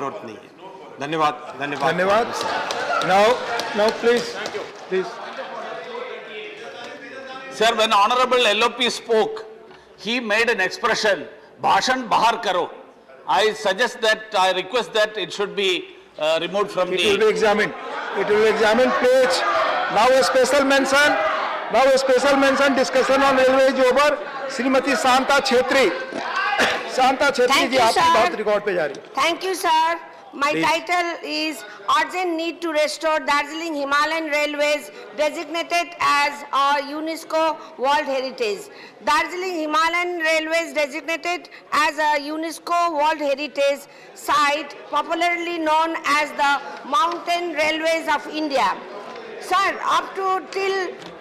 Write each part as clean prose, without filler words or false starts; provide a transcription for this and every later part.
Note नहीं है। धन्यवाद धन्यवाद धन्यवाद। Now please. Sir, when Honorable LOP spoke, he made an expression, Bhashan Bahar Karo. I suggest that, I request that it should be removed from It will be examined. It will be examined. Page. Now a special mention. Discussion on railway is over. Srimati Santa Chhetri. Santa Chhetri Thank ji, you, आपकी बात sir. Record पे जा रही है. Thank you, sir. My Please. title is Urgent Need to Restore Darjeeling Himalayan Railways designated as a UNESCO World Heritage. Darjeeling Himalayan Railways designated as a UNESCO World Heritage Site, popularly known as the Mountain Railways of India. Sir, up to till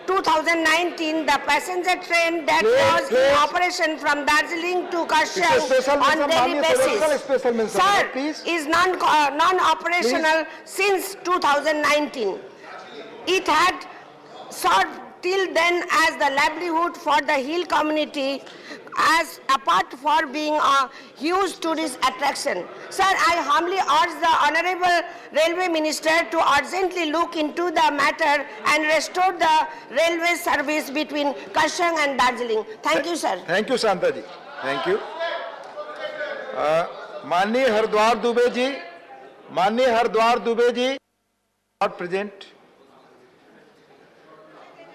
2019, the passenger train that was in operation from Darjeeling to Kashyap on daily basis, sir, is non-operational since 2019. It had served till then as the livelihood for the hill community, as apart for being a huge tourist attraction. Sir, I humbly urge the Honorable Railway Minister to urgently look into the matter and restore the railway service between Kashyap and Darjeeling. Thank you, sir. Thank you, Santa ji. Thank you. माननीय Hardwar Dubey ji not present.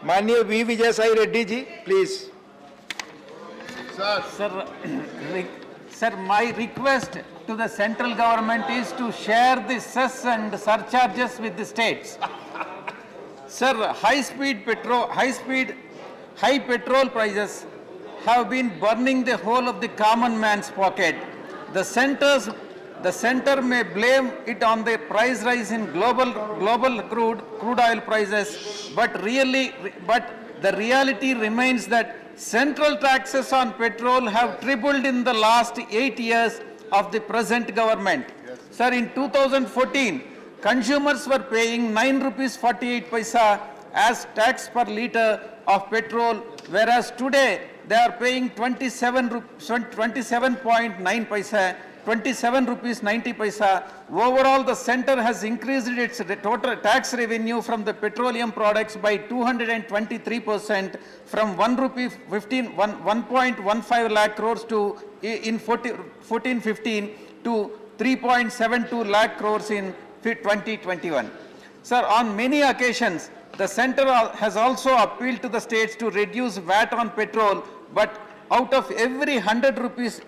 माननीय V Vijay Sai Reddy ji, please. Sir, my request to the central government is to share the cess and surcharges with the states. Sir, high petrol prices have been burning the whole of the common man's pocket. The center may blame it on the price rise in global crude oil prices, but the reality remains that central taxes on petrol have tripled in the last 8 years of the present government. Yes. Sir, in 2014, consumers were paying 9 rupees 48 paisa as tax per litre of petrol, whereas today they are paying 27.9 paisa, 27 rupees 90 paisa. Overall, the center has increased its total tax revenue from the petroleum products by 223%, from 1.15 lakh crores to in 14-15 to 3.72 lakh crores in 2021. Sir, on many occasions, the center has also appealed to the states to reduce VAT on petrol, but out of every 100 rupees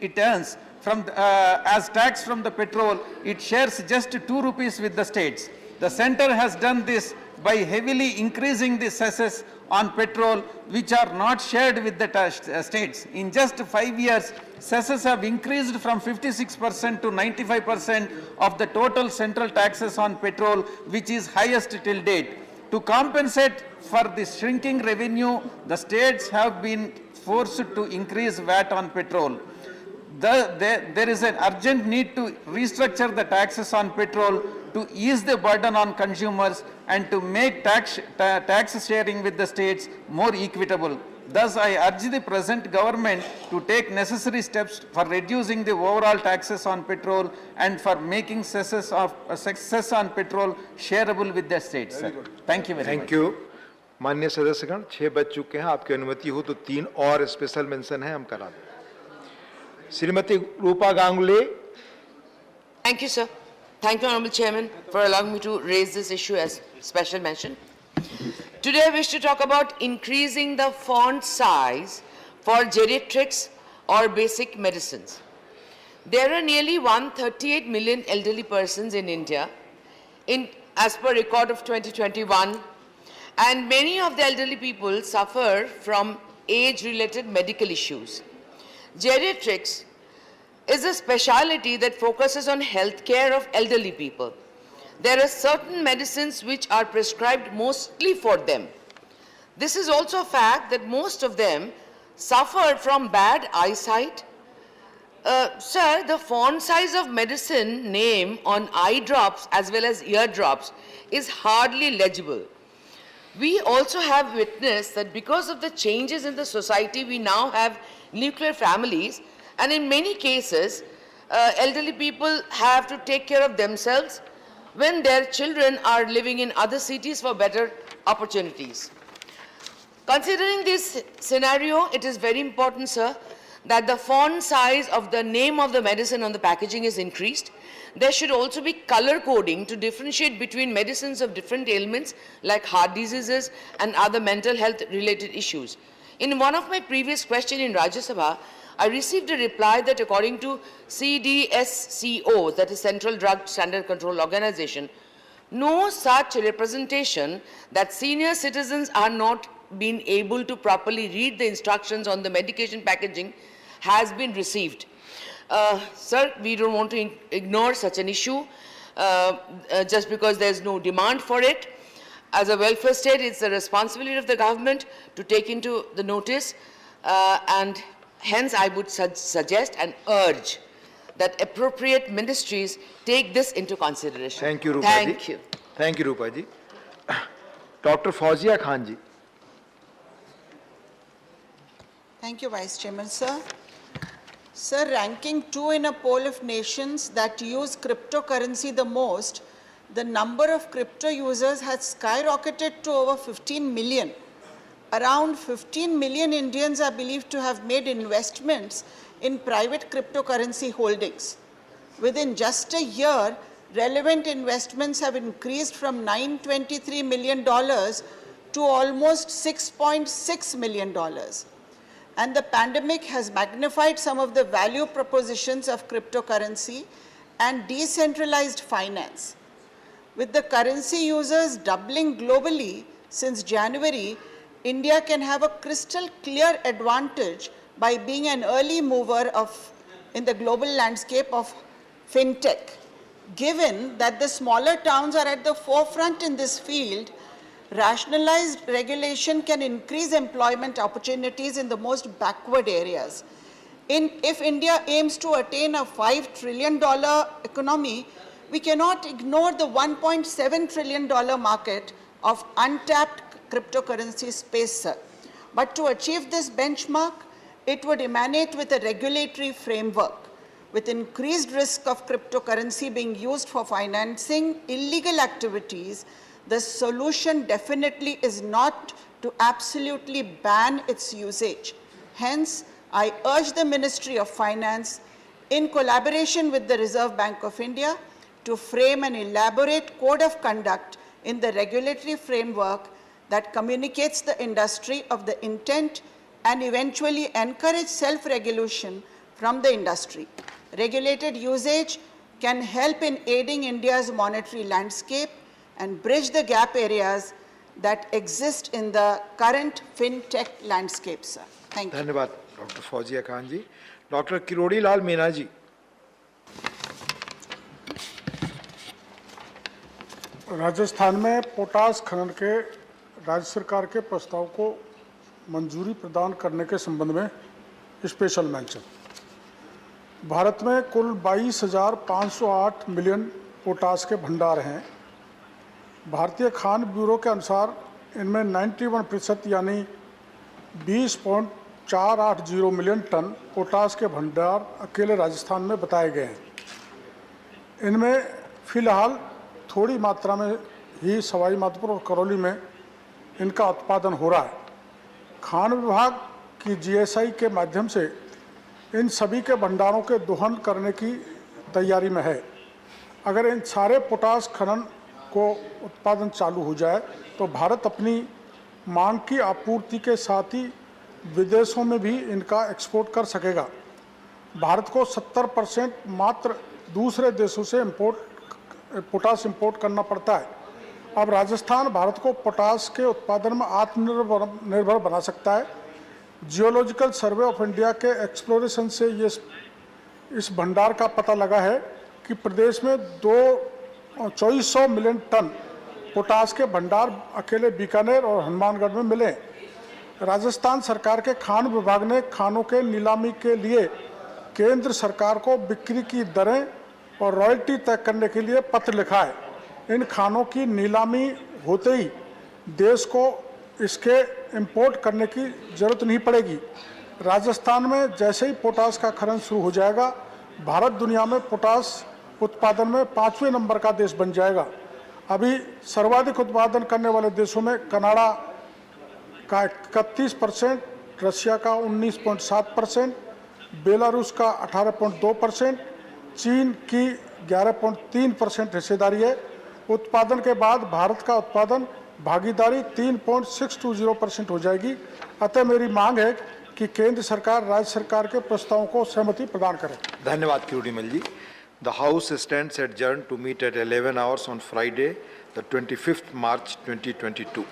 it earns from as tax from the petrol, it shares just 2 rupees with the states. The center has done this by heavily increasing the cesses on petrol, which are not shared with the states. In just 5 years, cesses have increased from 56% to 95% of the total central taxes on petrol, which is highest till date. To compensate for this shrinking revenue, the states have been forced to increase VAT on petrol. There is an urgent need to restructure the taxes on petrol to ease the burden on consumers and to make tax sharing with the states more equitable. Thus, I urge the present government to take necessary steps for reducing the overall taxes on petrol and for making cess on petrol shareable with the states. Sir. Thank you very much. Thank you. माननीय सदस्यगण 6 बज चुके हैं. आपकी अनुमति हो तो 3 और special mention है, हम करा दें. श्रीमती रूपा Ganguly. Thank you, sir. Thank you, Honorable Chairman, for allowing me to raise this issue as special mention. Today, I wish to talk about increasing the font size for geriatrics or basic medicines. There are nearly 138 million elderly persons in India, as per record of 2021, and many of the elderly people suffer from age-related medical issues. Geriatrics is a specialty that focuses on health care of elderly people. There are certain medicines which are prescribed mostly for them. This is also a fact that most of them suffer from bad eyesight. Sir, the font size of medicine name on eye drops as well as ear drops is hardly legible. We also have witnessed that because of the changes in the society, we now have nuclear families, and in many cases, elderly people have to take care of themselves when their children are living in other cities for better opportunities. Considering this scenario, it is very important, sir, that the font size of the name of the medicine on the packaging is increased. There should also be color coding to differentiate between medicines of different ailments like heart diseases and other mental health related issues. In one of my previous questions in Rajya Sabha, I received a reply that according to CDSCO, that is Central Drug Standard Control Organization, no such representation that senior citizens are not being able to properly read the instructions on the medication packaging has been received. Sir, we don't want to ignore such an issue just because there's no demand for it. As a welfare state, it's the responsibility of the government to take into the notice and hence I would suggest and urge that appropriate ministries take this into consideration. Thank you, Rupa ji. Thank you. Thank you, Rupa ji. Dr. Fauzia Khan ji. Thank you, Vice Chairman, sir. Sir, ranking 2 in a poll of nations that use cryptocurrency the most, the number of crypto users has skyrocketed to over 15 million. Around 15 million Indians are believed to have made investments in private cryptocurrency holdings. Within just a year, relevant investments have increased from $923 million to almost $6.6 million. And the pandemic has magnified some of the value propositions of cryptocurrency and decentralized finance. With the currency users doubling globally since January, India can have a crystal clear advantage by being an early mover in the global landscape of fintech. Given that the smaller towns are at the forefront in this field, rationalized regulation can increase employment opportunities in the most backward areas. If India aims to attain a $5 trillion economy, we cannot ignore the $1.7 trillion market of untapped cryptocurrency space, sir. But to achieve this benchmark, it would emanate with a regulatory framework. With increased risk of cryptocurrency being used for financing illegal activities, the solution definitely is not to absolutely ban its usage. Hence, I urge the Ministry of Finance, in collaboration with the Reserve Bank of India, to frame an elaborate code of conduct in the regulatory framework that communicates the industry of the intent and eventually encourage self-regulation from the industry. Regulated usage can help in aiding India's monetary landscape and bridge the gap areas that exist in the current fintech landscape, sir. Thank you. धन्यवाद doctor Fauzia Khan जी. Doctor Kirori Lal Meena ji. Rajasthan में potash खनन के राज्य सरकार के प्रस्ताव को मंजूरी प्रदान करने के संबंध में स्पेशल मेंशन. भारत में कुल 22,508 मिलियन पोटास के भंडार हैं. भारतीय खान ब्यूरो के अनुसार इनमें 91% यानी 20.480 मिलियन टन पोटास के भंडार अकेले राजस्थान में बताए गए हैं. इनमें फिलहाल थोड़ी मात्रा में ही सवाई माधोपुर और करौली में इनका उत्पादन हो रहा है. खान विभाग की जीएसआई के माध्यम से इन सभी के भंडारों के दोहन करने की तैयारी में है. अगर इन सारे पोटास खनन को उत्पादन चालू हो जाए तो भारत अपनी मांग की आपूर्ति के साथ ही विदेशों में भी इनका एक्सपोर्ट कर सकेगा. भारत को 70% मात्र दूसरे देशों से पोटास इंपोर्ट करना पड़ता है. अब राजस्थान भारत को पोटास के उत्पादन में आत्मनिर्भर बना सकता है. जियोलॉजिकल सर्वे ऑफ इंडिया के एक्सप्लोरेशन से ये इस भंडार का पता लगा है कि प्रदेश में 2400 मिलियन टन पोटास के भंडार अकेले बीकानेर और हनुमानगढ़ में मिले. राजस्थान सरकार के खान विभाग ने खानों के नीलामी के लिए केंद्र सरकार को बिक्री की दरें और रॉयल्टी तय करने के लिए पत्र लिखा है. इन खानों की नीलामी होते ही देश को इसके इंपोर्ट करने की जरूरत नहीं पड़ेगी. राजस्थान में जैसे ही पोटास का खनन शुरू हो जाएगा भारत दुनिया में पोटास उत्पादन में 5वें नंबर का देश बन जाएगा। अभी सर्वाधिक उत्पादन करने वाले देशों में कनाडा का 31%, रशिया का 19.7%, बेलारूस का 18.2%, चीन की 11.3% हिस्सेदारी है। उत्पादन के बाद भारत का उत्पादन भागीदारी 3.620% हो जाएगी। अतः मेरी मांग है कि केंद्र सरकार राज्य सरकार के प्रस्तावों को सहमति प्रदान करे। धन्यवाद क्यूडीमल जी। The House stands adjourned to meet at 11 hours on Friday, the 25th March 2022.